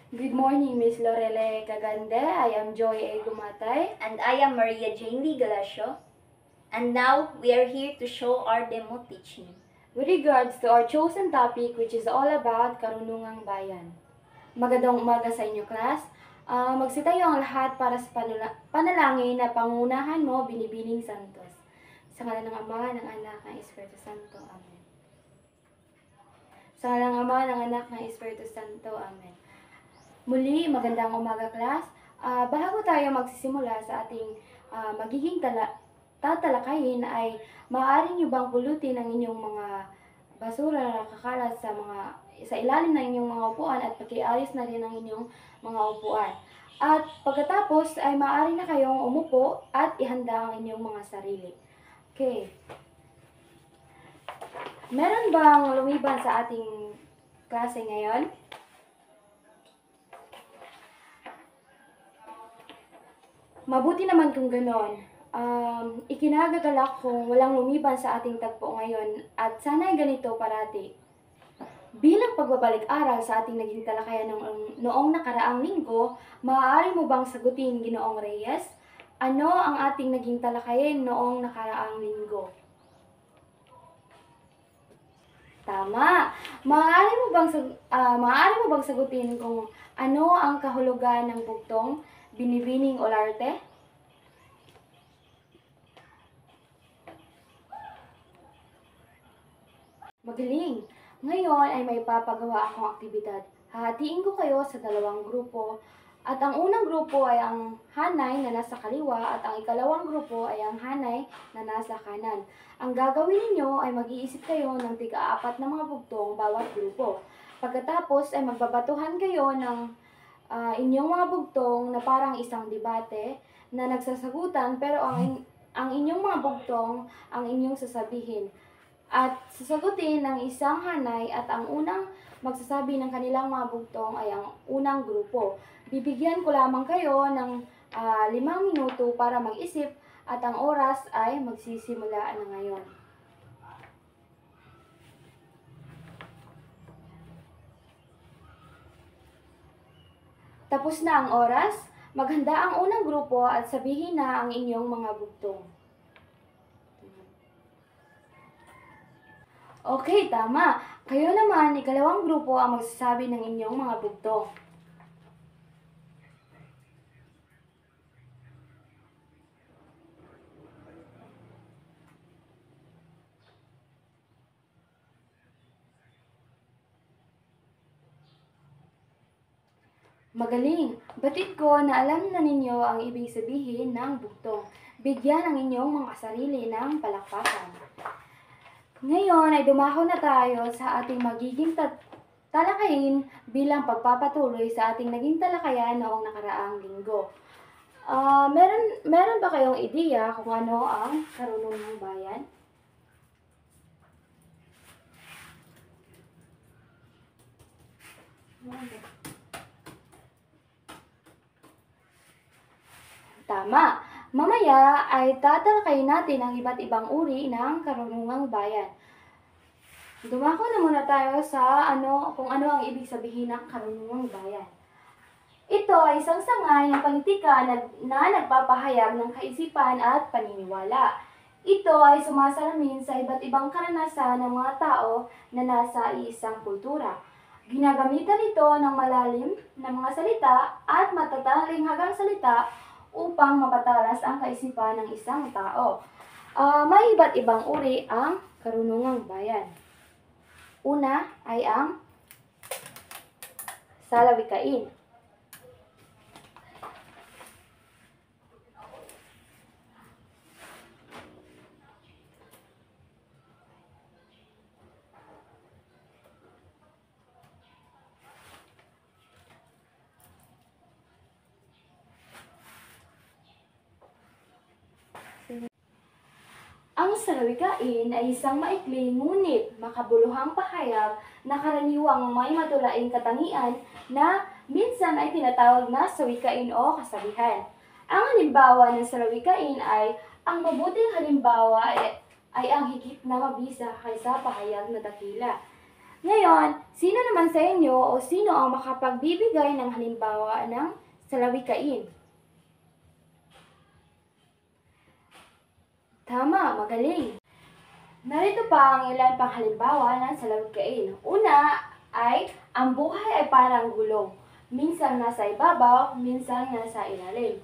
Good morning, Miss Lorele Cagande. I am Joy A. Gumatay. And I am Maria Jane Lee Galasio. And now we are here to show our demo teaching. With regards to our chosen topic, which is all about Karunungang Bayan. Magandang umaga sa inyo, class. Magsitayo ang lahat para sa panalangin na pangunahan mo, Binibining Santos. Sa ngalan ng Ama, ng Anak, ng Espiritu Santo. Amen. Sa ngalan ng Ama, ng Anak, ng Espiritu Santo. Amen. Muli, magandang umaga, class. Bago tayo magsisimula sa ating magiging tatalakayin ay maaari nyo bang pulutin ang inyong mga basura na nakakalat sa ilalim ng inyong mga upuan at pakiayos na rin ang inyong mga upuan. At pagkatapos ay maaari na kayong umupo at ihanda ang inyong mga sarili. Okay. Meron bang lumiban sa ating klase ngayon? Mabuti naman kung ganon. Ikinagagalak kung walang lumiban sa ating tagpo ngayon at sana'y ganito parati. Bilang pagbabalik-aral sa ating naging talakayan noong nakaraang linggo, maaari mo bang sagutin, Ginoong Reyes? Ano ang ating naging talakayan noong nakaraang linggo? Tama! Maaari mo bang sagutin kung ano ang kahulugan ng bugtong Binibining Olarte? Magaling! Ngayon ay may papagawa akong aktibidad. Hahatiin ko kayo sa dalawang grupo at ang unang grupo ay ang hanay na nasa kaliwa at ang ikalawang grupo ay ang hanay na nasa kanan. Ang gagawin ninyo ay mag-iisip kayo ng tig-apat na mga bugtong bawat grupo. Pagkatapos ay magbabatuhan kayo ng inyong mga bugtong na parang isang debate na nagsasagutan pero ang inyong mga bugtong ang inyong sasabihin. At sasagutin ng isang hanay at ang unang magsasabi ng kanilang mga bugtong ay ang unang grupo. Bibigyan ko lamang kayo ng 5 minuto para mag-isip at ang oras ay magsisimula na ngayon. Tapos na ang oras, maghanda ang unang grupo at sabihin na ang inyong mga bugtong. Okay, tama. Kayo naman, ikalawang grupo ang magsasabi ng inyong mga bugtong. Magaling! Batid ko na alam na ninyo ang ibig sabihin ng bugtong. Bigyan ang inyong mga sarili ng palakpakan. Ngayon ay dumako na tayo sa ating magiging talakayin bilang pagpapatuloy sa ating naging talakayan noong nakaraang linggo. Meron ba kayong ideya kung ano ang karunungang bayan? Tama! Mamaya ay tatalakayin natin ang iba't ibang uri ng karunungang bayan. Dumako na muna tayo sa kung ano ang ibig sabihin ng karunungang bayan. Ito ay isang sangay ng politika na nagpapahayag ng kaisipan at paniniwala. Ito ay sumasalamin sa iba't ibang karanasan ng mga tao na nasa isang kultura. Ginagamitan ito ng malalim na mga salita at matatalinghgang salita upang mapatalas ang kaisipan ng isang tao. May iba't ibang uri ang karunungang bayan. Una ay ang salawikain. Ang salawikain ay isang maikli ngunit makabuluhang pahayag na karaniwang may matulaing katangian na minsan ay tinatawag na sawikain o kasabihan. Ang halimbawa ng salawikain ay ang mabuting halimbawa ay ang higit na mabisa kaysa pahayag na dakila. Ngayon, sino naman sa inyo o sino ang makapagbibigay ng halimbawa ng salawikain? Tama, magaling. Narito pa ang ilan pang halimbawa ng salawikain. Una ay, ang buhay ay parang gulong. Minsan nasa ibabaw, minsan nasa ilalim.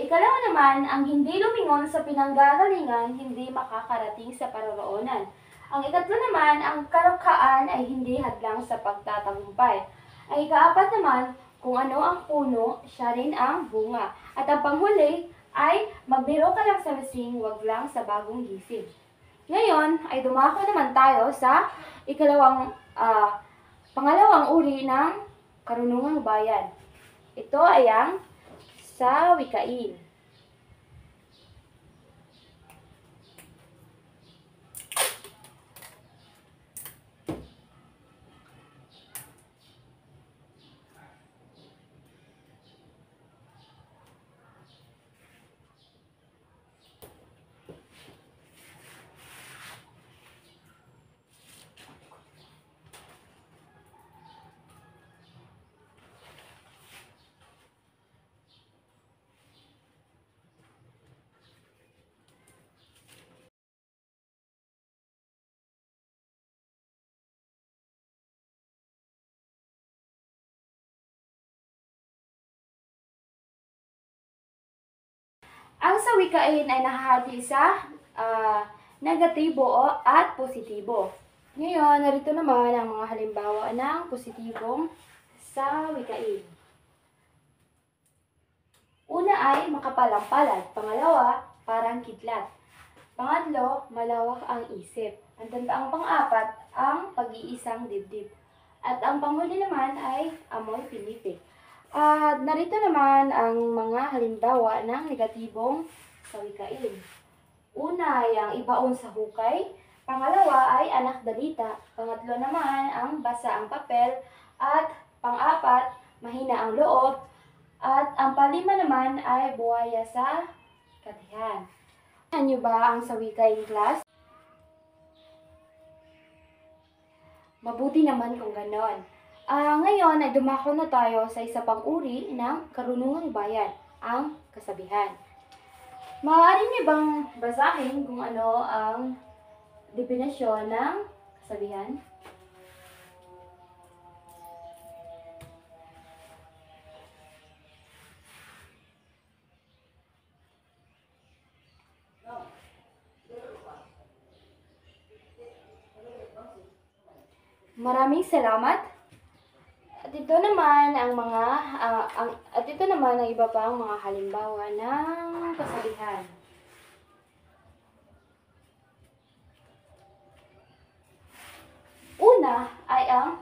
Ikalawa naman, ang hindi lumingon sa pinanggagalingan, hindi makakarating sa paroroonan. Ang ikatlo naman, ang karukhaan ay hindi hadlang sa pagtatagumpay. Ang ikaapat naman, kung ano ang puno, siya rin ang bunga. At ang panghuli ay magbiro ka lang sa lasing, wag lang sa bagong gising. Ngayon ay dumako naman tayo sa pangalawang uri ng karunungang bayan. Ito ay ang sawikain. Ang sawikain ay nahahati sa negatibo at positibo. Ngayon, narito naman ang mga halimbawa ng positibong sawikain. Una ay makapalang palad. Pangalawa, parang kidlat. Pangatlo, malawak ang isip. Ang pang-apat, ang pag-iisang dibdib. At ang panghuli naman ay amoy pinipig. At narito naman ang mga halimbawa ng negatibong sawikain. Una ay ang ibaon sa hukay. Pangalawa ay anak dalita. Pangatlo naman ang basa ang papel. At pang-apat, mahina ang loob. At ang palima naman ay buhaya sa katihan. Ano nyo ba ang sawikain, class? Mabuti naman kung ganon. Ngayon ay dumako na tayo sa isa pang uri ng karunungang bayan, ang kasabihan. Maaari niyo bang basahin kung ano ang definisyon ng kasabihan? Maraming salamat. At ito naman ang iba pang mga halimbawa ng kasabihan. Una ay ang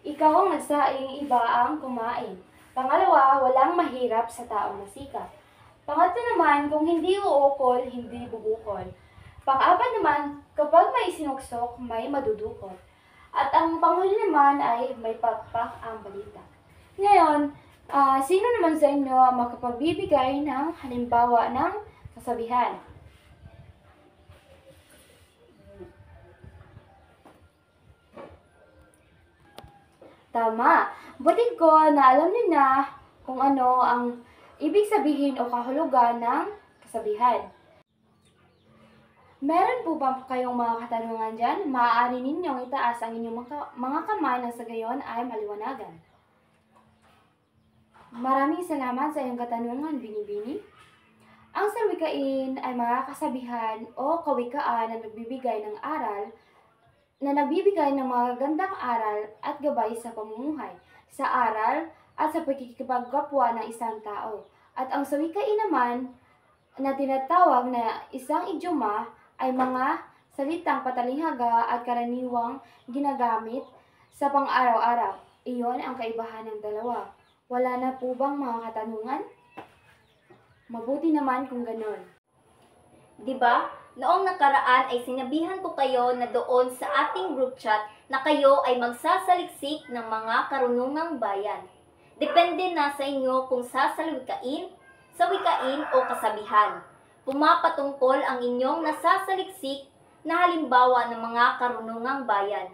ikaw ang nagsaing, iba ang kumain. Pangalawa, walang mahirap sa taong masikap. Pangatlo naman, kung hindi uukol, hindi bubukol. Pang-apat naman, kapag may sinuksok, may madudukot. At ang panghuli naman ay may pakpak ang balita. Ngayon, sino naman sa inyo ang makapagbibigay ng halimbawa ng kasabihan? Tama. Batid ko na alam niyo na kung ano ang ibig sabihin o kahulugan ng kasabihan. Meron po ba kayong mga katanungan dyan? Maaari ninyong itaas ang inyong mga kamay na sa gayon ay maliwanagan. Maraming salamat sa iyong katanungan, Binibini. Ang sawikain ay mga kasabihan o kawikaan na nagbibigay ng mga gandang aral at gabay sa pamumuhay, sa aral at sa pagkikipagkapwa ng isang tao. At ang sawikain naman na tinatawag na isang idioma ay mga salitang patalihaga at karaniwang ginagamit sa pang-araw-araw. Iyon ang kaibahan ng dalawa. Wala na po bang mga katanungan? Mabuti naman kung ganon. Diba? Noong nakaraan ay sinabihan ko kayo na doon sa ating group chat na kayo ay magsasaliksik ng mga karunungang bayan. Depende na sa inyo kung sawikain o kasabihan. Pumapatungkol ang inyong nasasaliksik na halimbawa ng mga karunungang bayan.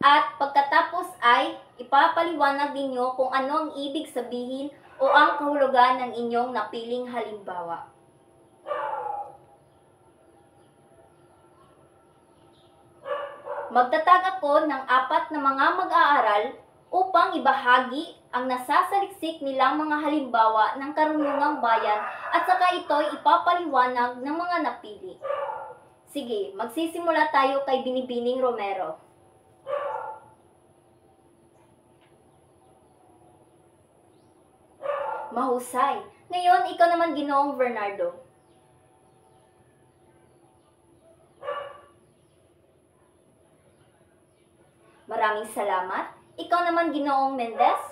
At pagkatapos ay ipapaliwanag ninyo kung ano ang ibig sabihin o ang kahulugan ng inyong napiling halimbawa. Magtatag ako ng 4 na mga mag-aaral upang ibahagi ang nasasaliksik nilang mga halimbawa ng karunungang bayan at saka ito'y ipapaliwanag ng mga napili. Sige, magsisimula tayo kay Binibining Romero. Mahusay. Ngayon, ikaw naman, Ginoong Bernardo. Maraming salamat. Ikaw naman, Ginoong Mendez.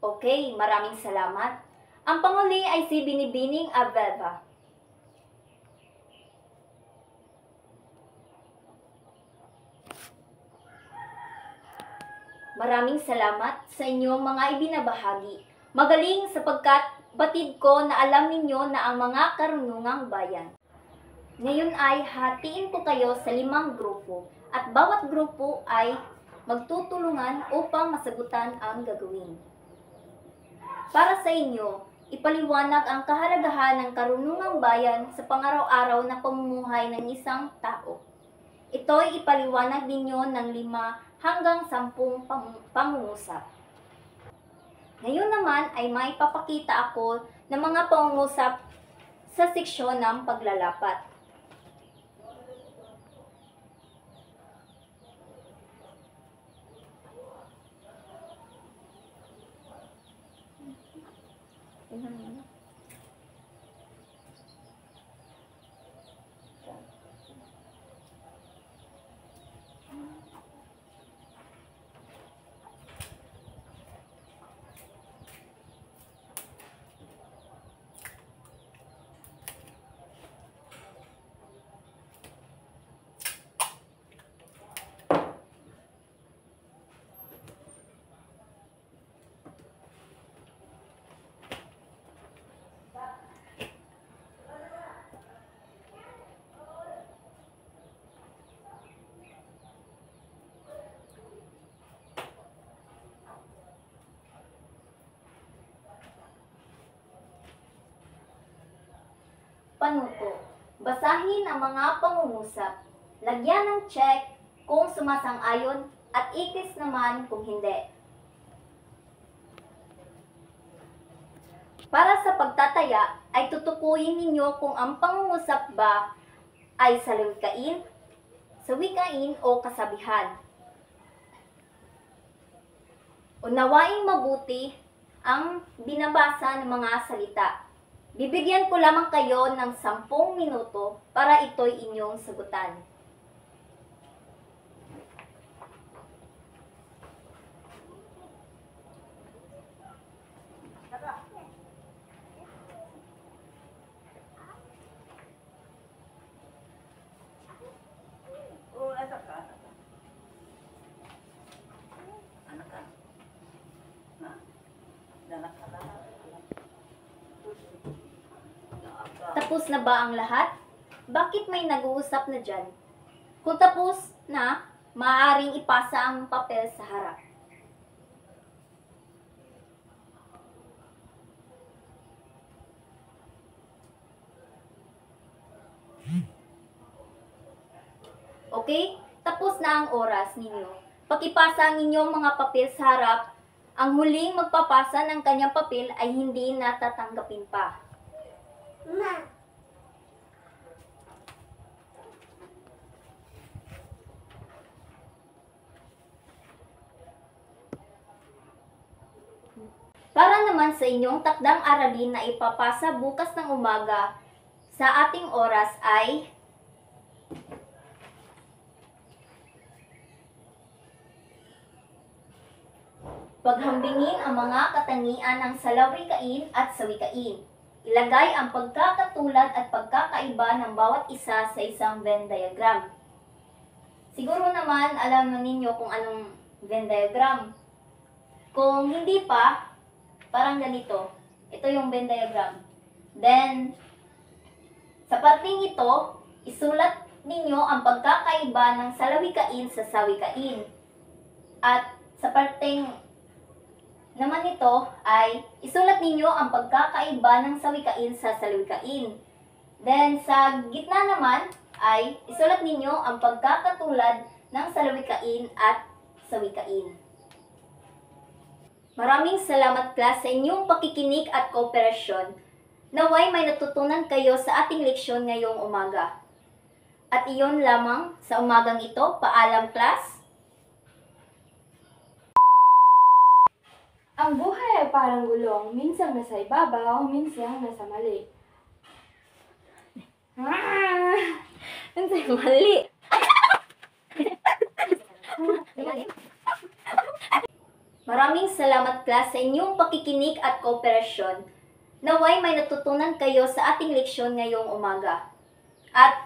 Okay, maraming salamat. Ang panguli ay si Binibining Abelva. Maraming salamat sa inyong mga ibinabahagi. Magaling sapagkat batid ko na alam ninyo na ang mga karunungang bayan. Ngayon ay hatiin ko kayo sa 5 grupo at bawat grupo ay magtutulungan upang masagutan ang gagawin. Para sa inyo, ipaliwanag ang kahalagahan ng karunungang bayan sa pang-araw-araw na pamumuhay ng isang tao. Ito'y ipaliwanag ninyo ng 5 hanggang 10 pangungusap. Ngayon naman ay may papakita ako ng mga pangungusap sa seksyon ng paglalapat. Panuto. Basahin ang mga pangungusap. Lagyan ng check kung sumasang-ayon at itis naman kung hindi. Para sa pagtataya ay tutukuyin ninyo kung ang pangungusap ba ay sa wikain o kasabihan. Unawaing mabuti ang binabasa ng mga salita. Bibigyan ko lamang kayo ng 10 minuto para ito'y inyong sagutan. Tapos na ba ang lahat? Bakit may nag-uusap na dyan? Kung tapos na, maaaring ipasa ang papel sa harap. Okay? Tapos na ang oras ninyo. Pakipasa ang inyong mga papel sa harap. Ang huling magpapasa ng kanyang papel ay hindi natatanggapin pa. Para naman sa inyong takdang aralin na ipapasa bukas ng umaga sa ating oras ay paghambingin ang mga katangian ng salawikain at sawikain. Ilagay ang pagkakatulad at pagkakaiba ng bawat isa sa isang Venn diagram. Siguro naman alam na ninyo kung anong Venn diagram. Kung hindi pa, parang ganito. Ito yung Venn diagram. Then, Sa parteng ito, isulat ninyo ang pagkakaiba ng salawikain sa sawikain. At sa parteng naman ito ay isulat ninyo ang pagkakaiba ng sawikain sa salawikain. Then sa gitna naman ay isulat ninyo ang pagkakatulad ng salawikain at sawikain. Maraming salamat class sa inyong pakikinig at kooperasyon. Naway may natutunan kayo sa ating leksyon ngayong umaga. At iyon lamang sa umagang ito. Paalam class! Ang buhay ay parang gulong, minsan nasa ibabaw, minsan nasa mali. Ano mali? Maraming salamat class sa inyong pakikinig at kooperasyon. Naway may natutunan kayo sa ating leksyon ngayong umaga. At